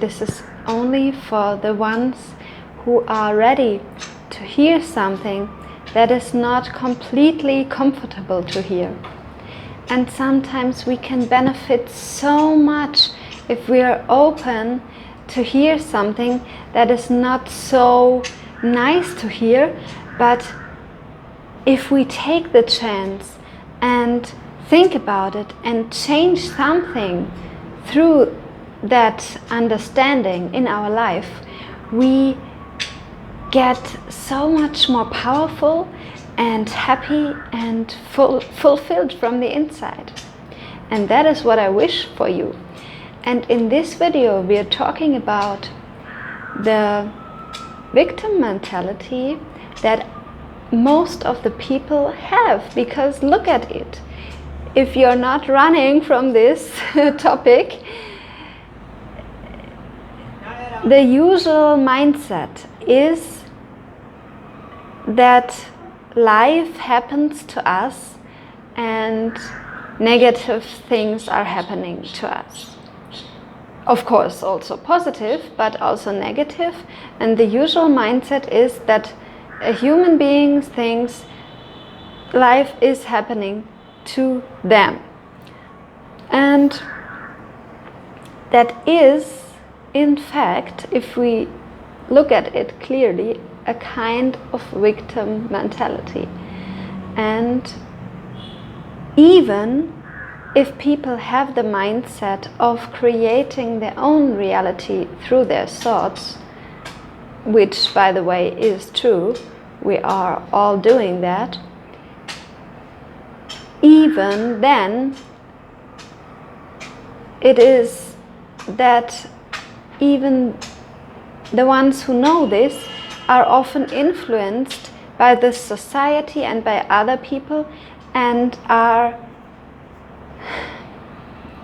This is only for the ones who are ready to hear something that is not completely comfortable to hear. And sometimes we can benefit so much if we are open to hear something that is not so nice to hear, but if we take the chance and think about it and change something through that understanding in our life, we get so much more powerful and happy and fulfilled from the inside. And that is what I wish for you. And in this video we are talking about the victim mentality that most of the people have, because look at it. If you're not running from this topic, the usual mindset is that life happens to us and negative things are happening to us. Of course, also positive, but also negative. And the usual mindset is that a human being thinks life is happening to them. And that is, in fact, if we look at it clearly, a kind of victim mentality. And even if people have the mindset of creating their own reality through their thoughts, which by the way is true, we are all doing that, even then it is that even the ones who know this are often influenced by the society and by other people and are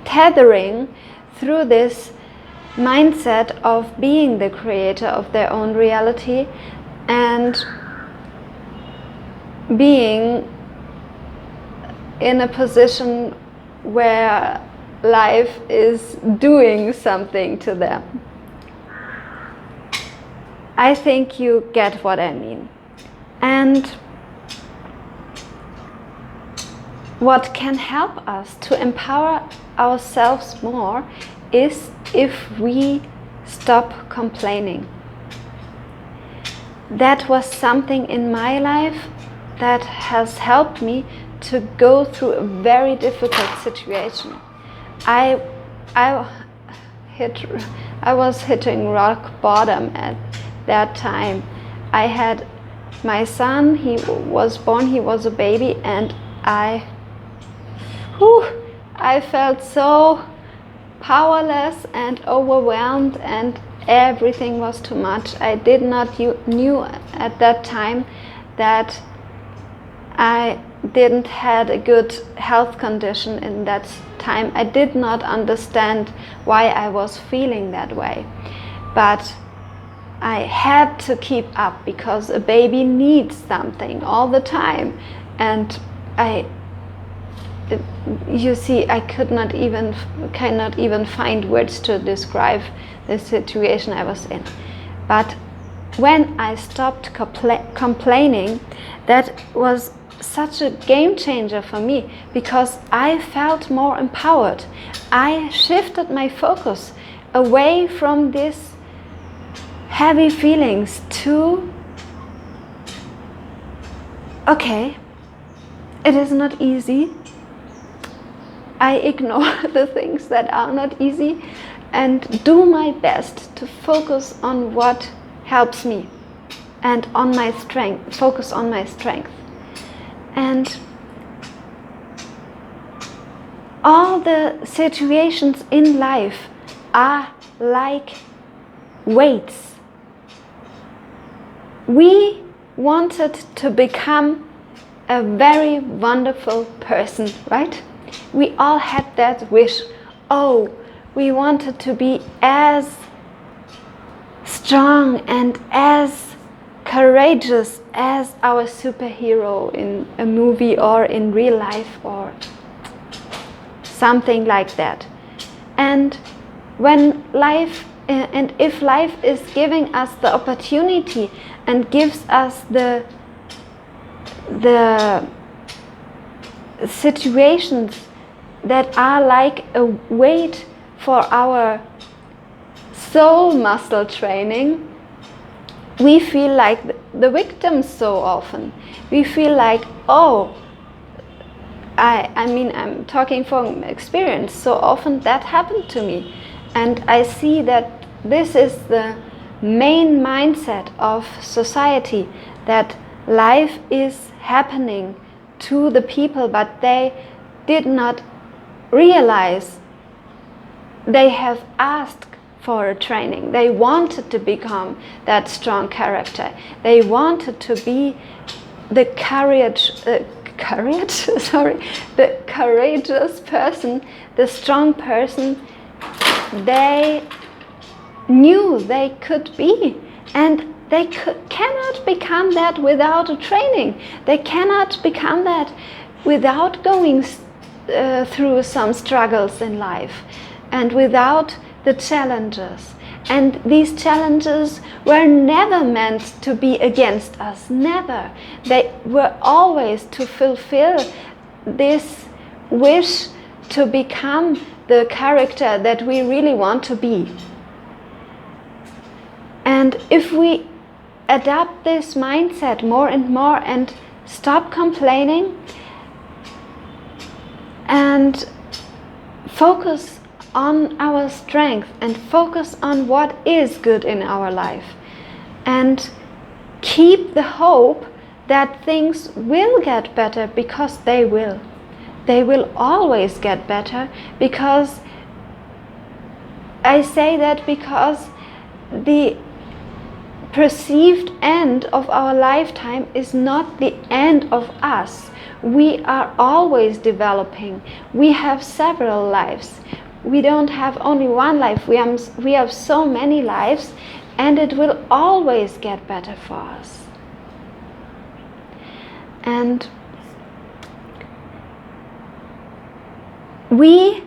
tethering through this mindset of being the creator of their own reality and being in a position where life is doing something to them. I think you get what I mean. And what can help us to empower ourselves more is if we stop complaining. That was something in my life that has helped me to go through a very difficult situation. I was hitting rock bottom at that time. I had my son, he was born, he was a baby, and I felt so powerless and overwhelmed, and everything was too much. I did not knew at that time that I didn't had a good health condition in that time. I did not understand why I was feeling that way, but I had to keep up because a baby needs something all the time. And you see, I cannot even find words to describe the situation I was in. But when I stopped complaining, that was such a game changer for me, because I felt more empowered. I shifted my focus away from these heavy feelings to, okay, it is not easy. I ignore the things that are not easy and do my best to focus on what helps me and on my strength, focus on my strength. And all the situations in life are like weights. We wanted to become a very wonderful person, right? We all had that wish. Oh, we wanted to be as strong and as courageous as our superhero in a movie or in real life or something like that. And when life And if life is giving us the opportunity and gives us the situations that are like a weight for our soul muscle training, we feel like the victims so often. We feel like, oh, I mean, I'm talking from experience, so often that happened to me. And I see that this is the main mindset of society, that life is happening to the people, but they did not realize they have asked for a training. They wanted to become that strong character. They wanted to be the courageous person, the strong person they knew they could be. And they cannot become that without a training. They cannot become that without going through some struggles in life and without the challenges. And these challenges were never meant to be against us, never. They were always to fulfill this wish to become the character that we really want to be. And if we adapt this mindset more and more and stop complaining and focus on our strength and focus on what is good in our life and keep the hope that things will get better, because they will. They will always get better, because I say that because the perceived end of our lifetime is not the end of us. We are always developing. We have several lives. We don't have only one life. We have so many lives, and it will always get better for us. And we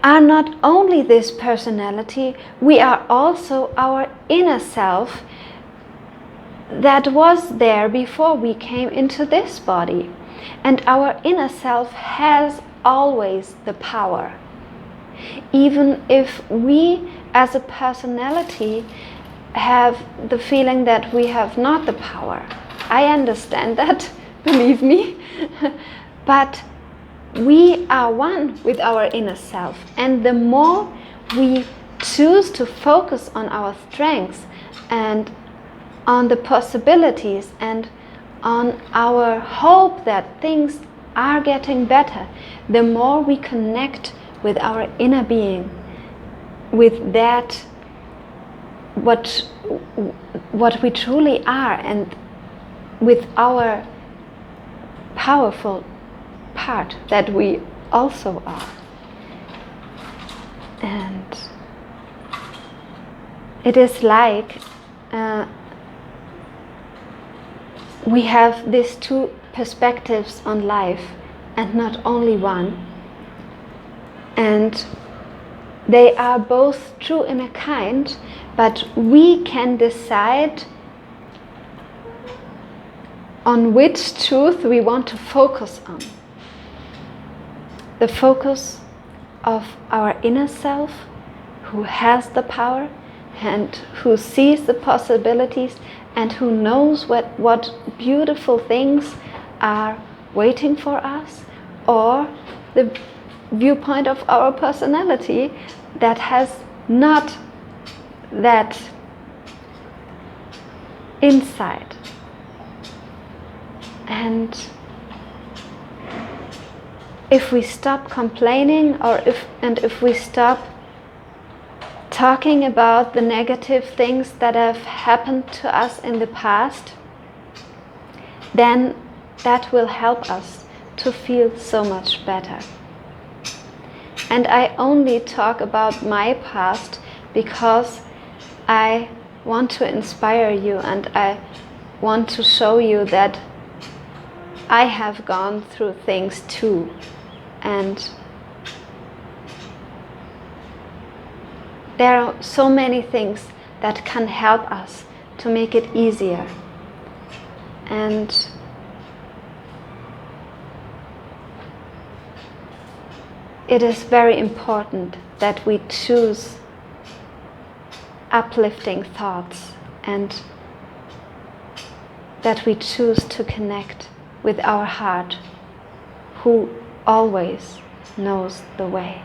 are not only this personality, we are also our inner self that was there before we came into this body. And our inner self has always the power. Even if we as a personality have the feeling that we have not the power. I understand that, believe me. But we are one with our inner self, and the more we choose to focus on our strengths and on the possibilities and on our hope that things are getting better, the more we connect with our inner being, with that what we truly are, and with our powerful part that we also are. And it is like we have these two perspectives on life and not only one, and they are both true in a kind, but we can decide on which truth we want to focus on. The focus of our inner self, who has the power and who sees the possibilities and who knows what beautiful things are waiting for us, or the viewpoint of our personality that has not that insight. And if we stop complaining, or if we stop talking about the negative things that have happened to us in the past, then that will help us to feel so much better. And I only talk about my past because I want to inspire you, and I want to show you that I have gone through things too. And there are so many things that can help us to make it easier. And it is very important that we choose uplifting thoughts and that we choose to connect with our heart, who always knows the way.